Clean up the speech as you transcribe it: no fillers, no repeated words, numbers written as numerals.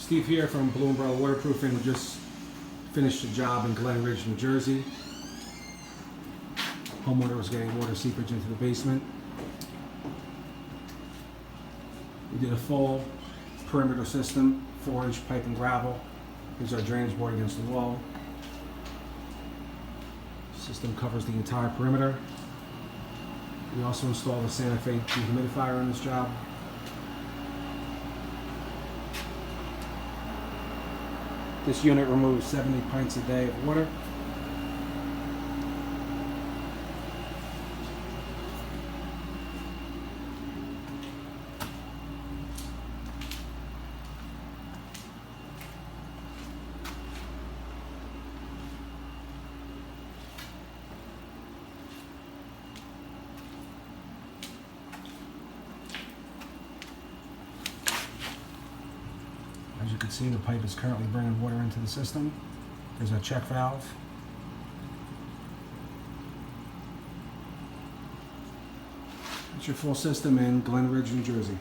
Steve here from Blue Umbrella Waterproofing. We just finished a job in Glen Ridge, New Jersey. Homeowner was getting water seepage into the basement. We did a full perimeter system, 4-inch pipe and gravel. Here's our drainage board against the wall. System covers the entire perimeter. We also installed a Sante Fe dehumidifier on this job. This unit removes 70 pints a day of water. As you can see, the pipe is currently bringing water into the system. There's a check valve. It's your full system in Glen Ridge, New Jersey.